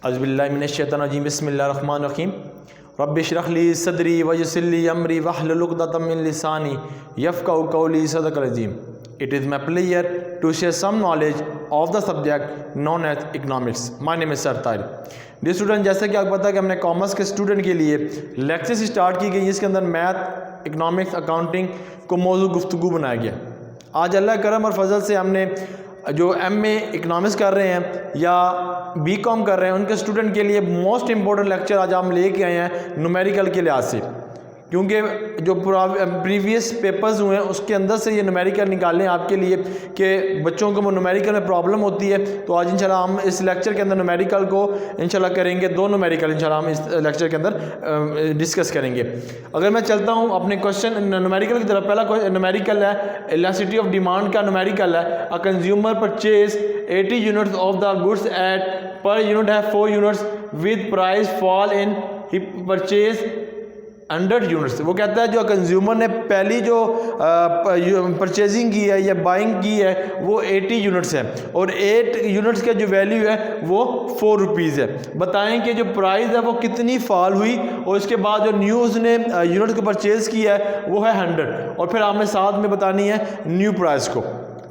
अज़बिल्लाहिमिनश्शैतानिर्रजीम बिस्मिल्लाहिर्रहमानिर्रहीम रब्बि इश्रह ली सदरी वयस्सिर ली अमरी वहलुल उक़दतम मिन लिसानी यफ़क़हू क़ौली सदक़ल अज़ीम। It is my pleasure to share some knowledge of the subject known as economics. My name is Sir Tahir. Dear student, जैसे कि आपको पता है कि हमने कॉमर्स के स्टूडेंट के लिए लेक्चर्स स्टार्ट की गई, जिसके अंदर मैथ, इकनॉमिक्स, अकाउंटिंग को मौजूद गुफ्तगू बनाया गया। आज अल्लाह करम और फजल से हमने जो MA इकनॉमिक्स कर रहे हैं या BCom कर रहे हैं उनके स्टूडेंट के लिए मोस्ट इंपॉर्टेंट लेक्चर आज हम लेके आए हैं न्यूमेरिकल के लिहाज से, क्योंकि जो प्रीवियस पेपर्स हुए हैं उसके अंदर से ये न्यूमेरिकल निकालने आपके लिए कि बच्चों को न्यूमेरिकल में प्रॉब्लम होती है। तो आज इंशाल्लाह हम इस लेक्चर के अंदर न्यूमेरिकल को इंशाल्लाह करेंगे, 2 न्यूमेरिकल इंशाल्लाह हम इस लेक्चर के अंदर डिस्कस करेंगे। अगर मैं चलता हूँ अपने क्वेश्चन न्यूमेरिकल की तरफ, पहला न्यूमेरिकल है इलास्टिसिटी ऑफ डिमांड का न्यूमेरिकल है। A consumer purchase 80 units of the goods at per unit है 4 units with price fall in he purchase 100 units. वो कहता है जो कंज्यूमर ने पहली जो परचेजिंग की है या बाइंग की है वो 80 यूनिट्स है और 8 यूनिट्स का जो वैल्यू है वो 4 रुपीज़ है। बताएं कि जो प्राइस है वो कितनी फॉल हुई और इसके बाद जो न्यू उसने यूनिट को परचेज़ किया है वो है 100 और फिर आपने साथ में बतानी है न्यू प्राइस को,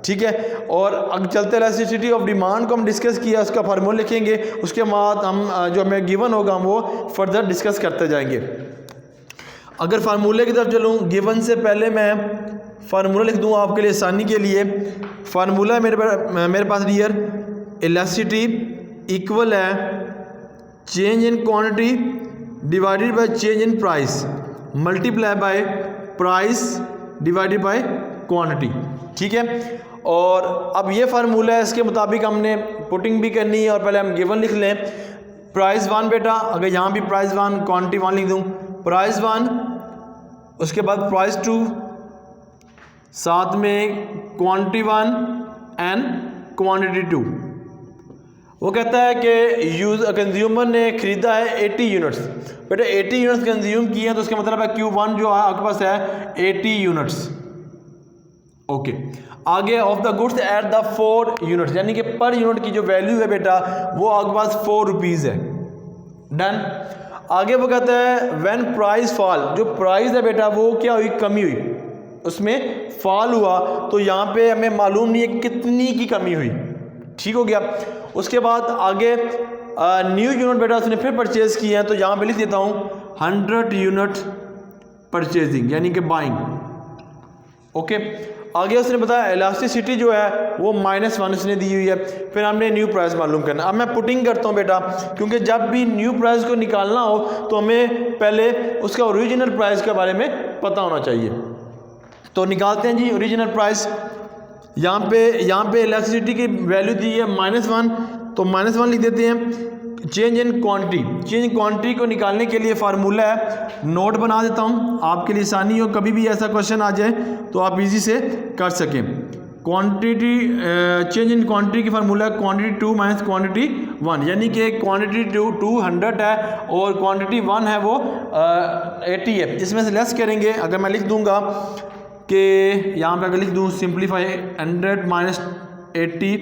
ठीक है। और अगर चलते इलास्टिसिटी ऑफ डिमांड को हम डिस्कस किया, उसका फार्मूला लिखेंगे, उसके बाद हम जो हमें गिवन होगा हम वो फर्दर डिस्कस करते जाएंगे। अगर फार्मूले की तरफ चलूँ, गिवन से पहले मैं फार्मूला लिख दूँ आपके लिए आसानी के लिए। फार्मूला मेरे पास डियर इलास्टिसिटी इक्वल है change in quantity divided by change in price multiply by price divided by quantity, ठीक है। और अब ये फार्मूला है, इसके मुताबिक हमने पुटिंग भी करनी है और पहले हम गिवन लिख लें। प्राइस 1 बेटा, अगर यहाँ भी प्राइस 1 क्वांटिटी 1 लिख दूँ, प्राइस 1 उसके बाद प्राइस 2 साथ में क्वांटिटी 1 एंड क्वांटिटी 2। वो कहता है कि कंज्यूमर ने ख़रीदा है 80 यूनिट्स। बेटा 80 यूनिट्स कंज्यूम किए हैं तो उसका मतलब है Q1 जो आपके पास है 80 यूनिट्स, ओके। आगे of the goods at the 4 units, यानी कि पर यूनिट की जो वैल्यू है बेटा वो आपके पास 4 रुपीज़ है, डन। आगे वो कहता है व्हेन प्राइस फॉल, जो प्राइस है बेटा वो क्या हुई, कमी हुई, उसमें फॉल हुआ, तो यहाँ पे हमें मालूम नहीं है कितनी की कमी हुई, ठीक हो गया। उसके बाद आगे न्यू यूनिट बेटा उसने फिर परचेज़ किए हैं, तो यहाँ पे लिख देता हूँ 100 यूनिट परचेजिंग यानी कि बाइंग, ओके। आगे उसने बताया इलास्टिसिटी जो है वो -1 उसने दी हुई है। फिर हमने न्यू प्राइस मालूम करना। अब मैं पुटिंग करता हूँ बेटा, क्योंकि जब भी न्यू प्राइस को निकालना हो तो हमें पहले उसका ओरिजिनल प्राइस के बारे में पता होना चाहिए। तो निकालते हैं जी ओरिजिनल प्राइस। यहाँ पे इलास्टिसिटी की वैल्यू दी है -1, तो -1 लिख देते हैं। Change in quantity, change in quantity को निकालने के लिए फार्मूला है, नोट बना देता हूँ आपके लिए आसानी हो, कभी भी ऐसा क्वेश्चन आ जाए तो आप इजी से कर सकें। क्वांटिटी चेंज इन क्वांटिटी की फार्मूला है क्वांटिटी 2 माइनस क्वांटिटी 1, यानी कि क्वांटिटी 2 100 है और क्वांटिटी 1 है वो 80 है। इसमें से लेस करेंगे, अगर मैं लिख दूंगा कि यहाँ पे अगर लिख दूँ सिंप्लीफाई 100 माइनस 80,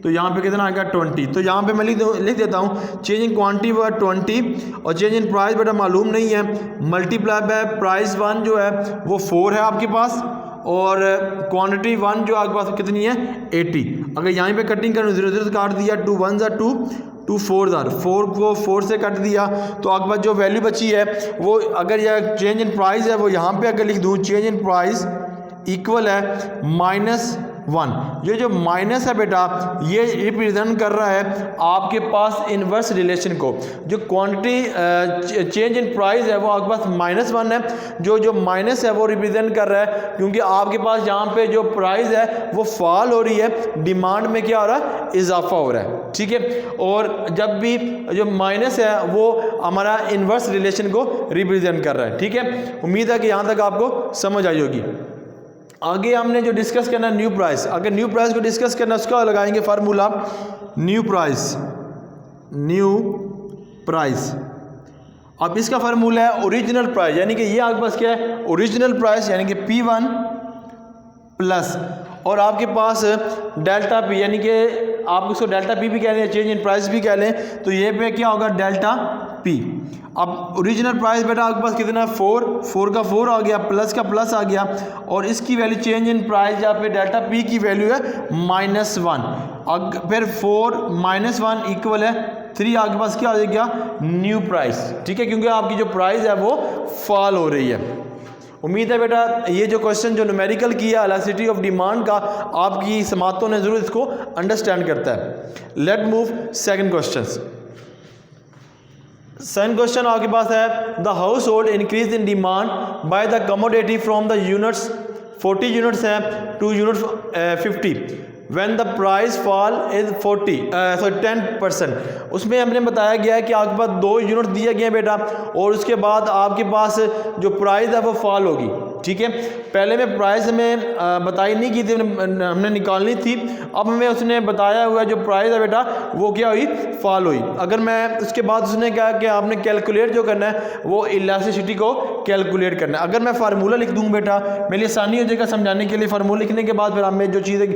तो यहाँ पे कितना आएगा 20। तो यहाँ पे मैं लिख देता हूँ चेंज इन क्वांटिटी वो 20 और चेंज इन प्राइस बेटा मालूम नहीं है, मल्टीप्लाई बाय प्राइस 1 जो है वो 4 है आपके पास और क्वांटिटी 1 जो आपके पास कितनी है 80। अगर यहाँ पे कटिंग करूँ 0 काट दिया, 2 1 ज़ा 2 2 4 ज़ा 4 को 4 से कट दिया, तो आपके पास जो वैल्यू बची है वो अगर यह चेंज इन प्राइस है वो यहाँ पे अगर लिख दूँ चेंज इन प्राइस इक्वल है -1। ये जो माइनस है बेटा ये रिप्रेजेंट कर रहा है आपके पास इन्वर्स रिलेशन को। जो क्वांटिटी चेंज इन प्राइस है वो आपके पास -1 है, जो माइनस है वो रिप्रेजेंट कर रहा है क्योंकि आपके पास यहाँ पे जो प्राइस है वो फॉल हो रही है, डिमांड में क्या हो रहा है, इजाफा हो रहा है, ठीक है। और जब भी जो माइनस है वो हमारा इन्वर्स रिलेशन को रिप्रेजेंट कर रहा है, ठीक है। उम्मीद है कि यहाँ तक आपको समझ आई होगी। आगे हमने जो डिस्कस करना है न्यू प्राइस। अगर न्यू प्राइस को डिस्कस करना है उसका लगाएंगे फार्मूला न्यू प्राइस। अब इसका फार्मूला है ओरिजिनल प्राइस, यानी कि ये आपके पास क्या है ओरिजिनल प्राइस, यानी कि P1 प्लस और आपके पास डेल्टा P यानी कि आप इसको डेल्टा पी भी कह लें, चेंज इन प्राइस भी कह लें, तो ये पे क्या होगा डेल्टा पी। अब ओरिजिनल प्राइस बेटा आपके पास कितना है 4 का 4 आ गया, प्लस का प्लस आ गया, और इसकी वैल्यू चेंज इन प्राइस यहाँ पे डेल्टा पी की वैल्यू है -1। फिर 4 -1 इक्वल है 3, आपके पास क्या आ जाएगा न्यू प्राइस। ठीक है, क्योंकि आपकी जो प्राइस है वो फॉल हो रही है। उम्मीद है बेटा ये जो क्वेश्चन जो न्यूमेरिकल किया इलास्टिसिटी ऑफ डिमांड का, आपकी समातों ने ज़रूर इसको अंडरस्टैंड करता है। Let move second question. Second question आपके पास है the household increase in demand by the commodity from the units 40 units है to units 50 when the price fall is 10%। उसमें हमने बताया गया है कि आपके पास 2 यूनिट दिए गए बेटा, और उसके बाद आपके पास जो प्राइस है वो फॉल होगी। ठीक है, पहले में प्राइस हमें बताई नहीं की थी, हमने निकालनी थी। अब हमें उसने बताया हुआ जो प्राइस है बेटा वो क्या हुई फॉल हुई। अगर मैं उसके बाद उसने कहा कि आपने कैलकुलेट जो करना है वो इलास्टिसिटी को कैलकुलेट करना है। अगर मैं फार्मूला लिख दूँ बेटा मेरे लिए आसानी हो जाएगा समझाने के लिए। फार्मूला लिखने के बाद फिर हमें जो चीज़ें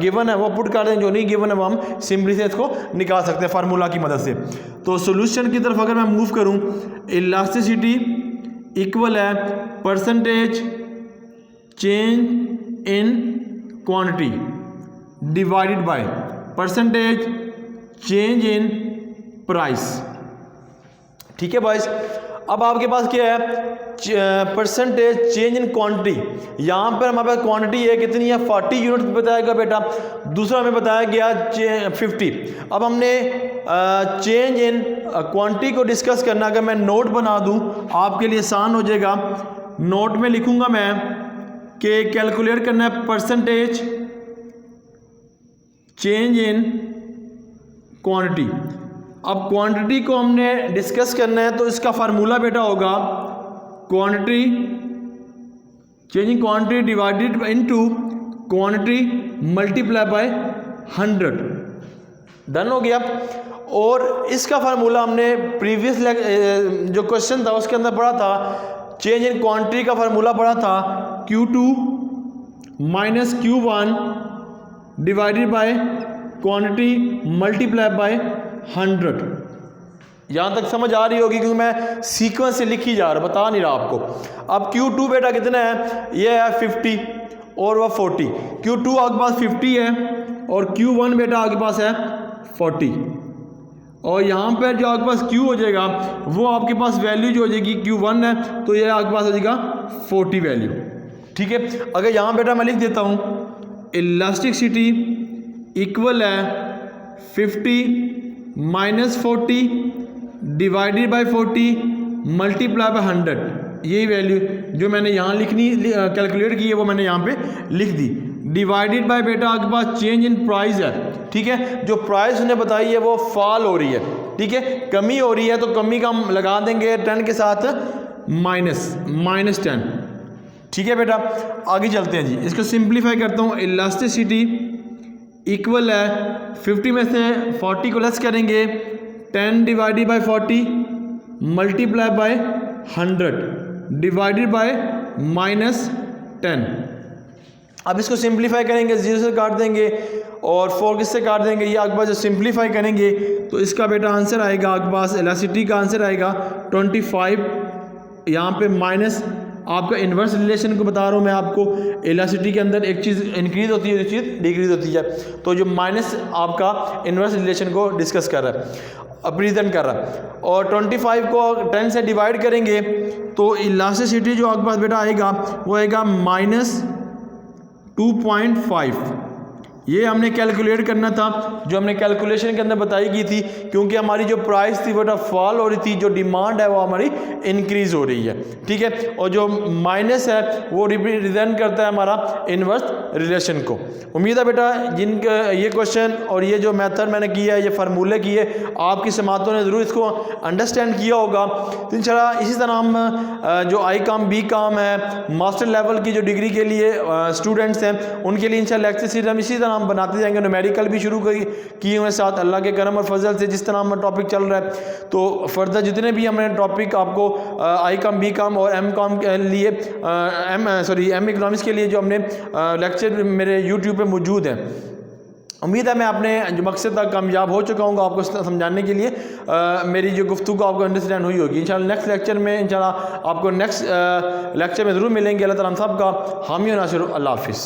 गिवन है वो पुट कर दें, जो नहीं गिवन है वो हम सिंपली से इसको निकाल सकते हैं फार्मूला की मदद से। तो सोल्यूशन की तरफ अगर मैं मूव करूँ, इलास्टिसिटी इक्वल है percentage change in quantity divided by percentage change in price. ठीक है बॉयज, अब आपके पास क्या है परसेंटेज चेंज इन क्वांटिटी। यहाँ पर हमारे पास क्वांटिटी है कितनी है 40 यूनिट बताएगा बेटा, दूसरा हमें बताया गया 50। अब हमने चेंज इन क्वांटिटी को डिस्कस करना। अगर मैं नोट बना दूँ आपके लिए आसान हो जाएगा। नोट में लिखूंगा मैं कि कैलकुलेट करना है परसेंटेज चेंज इन क्वांटिटी। अब क्वांटिटी को हमने डिस्कस करना है तो इसका फार्मूला बेटा होगा quantity changing quantity divided into quantity multiply by 100। Done हो गया। और इसका फार्मूला हमने प्रीवियस जो क्वेश्चन था उसके अंदर पढ़ा था, चेंज इन क्वांटिटी का फार्मूला पढ़ा था Q2 minus Q1 divided by quantity multiply by 100। यहाँ तक समझ आ रही होगी क्योंकि मैं सीक्वेंस से लिखी जा रहा, बता नहीं रहा आपको। अब Q2 बेटा कितना है, ये है 50 और वह 40। Q2 आपके पास 50 है और Q1 बेटा आपके पास है 40। और यहाँ पर जो आपके पास Q हो जाएगा वो आपके पास वैल्यू जो हो जाएगी Q1 है तो ये आपके पास हो जाएगा 40 वैल्यू। ठीक है, अगर यहाँ बेटा मैं लिख देता हूँ इलास्टिसिटी इक्वल है 50 minus 40 divided by 40 multiply by 100। यही वैल्यू जो मैंने यहाँ लिखनी कैलकुलेट की है वो मैंने यहाँ पे लिख दी। डिवाइडेड बाय बेटा आपके पास चेंज इन प्राइस है। ठीक है, जो प्राइस उन्हें बताई है वो फॉल हो रही है। ठीक है, कमी हो रही है तो कमी का हम लगा देंगे 10 के साथ -10। ठीक है बेटा, आगे चलते हैं जी। इसको सिंप्लीफाई करता हूँ। इलास्टिसिटी इक्वल है 50 में से 40 को लेस करेंगे 10 divided by 40 multiply by 100 divided by -10। अब इसको सिंप्लीफाई करेंगे, 0 से काट देंगे और 4 किससे काट देंगे, ये आपके पास जो सिंप्लीफाई करेंगे तो इसका बेटा आंसर आएगा आपके पास इलास्टिसिटी का आंसर आएगा 25। यहाँ पे माइनस आपका इन्वर्स रिलेशन को बता रहा हूँ मैं आपको। इलास्टिसिटी के अंदर एक चीज़ इंक्रीज होती है, एक चीज़ डिक्रीज होती है, तो जो माइनस आपका इन्वर्स रिलेशन को डिस्कस कर रहा है, रिप्रेजेंट कर रहा है। और 25 को 10 से डिवाइड करेंगे तो इलास्टिसिटी जो आपके पास बेटा आएगा वो आएगा -2.5। ये हमने कैलकुलेट करना था, जो हमने कैलकुलेशन के अंदर बताई गई थी, क्योंकि हमारी जो प्राइस थी बेटा फॉल हो रही थी, जो डिमांड है वो हमारी इंक्रीज हो रही है। ठीक है, और जो माइनस है वो रिप्रेजेंट करता है हमारा इनवर्स रिलेशन को। उम्मीद है बेटा जिनका ये क्वेश्चन और ये जो मेथड मैंने किया है, ये फार्मूले किए, आपकी समातों ने ज़रूर इसको अंडरस्टैंड किया होगा। तो इंशाल्लाह इसी तरह हम जो आई काम बी काम है मास्टर लेवल की जो डिग्री के लिए स्टूडेंट्स हैं उनके लिए इंशाल्लाह लेक्चर सीरीज हम इसी तरह हम बनाते जाएंगे। न्यूमेरिकल भी शुरू किए हुए साथ अल्लाह के करम और फजल से, जिस तरह हमारा टॉपिक चल रहा है। तो फर्दर जितने भी हमने टॉपिक आपको आई काम बी काम और एम काम के लिए एम इकोनॉमिक्स के लिए जो हमने लेक्चर मेरे यूट्यूब पे मौजूद हैं, उम्मीद है मैं अपने जो मकसद तक कामयाब हो चुका हूँ आपको समझाने के लिए। मेरी जो गुफ्तगू आपको अंडरस्टैंड हुई होगी। इंशाल्लाह नेक्स्ट लेक्चर में आपको नेक्स्ट लेक्चर में ज़रूर मिलेंगे। अल्लाह ताला हम सब का हामी और नासिर। अल्लाह हाफिज़।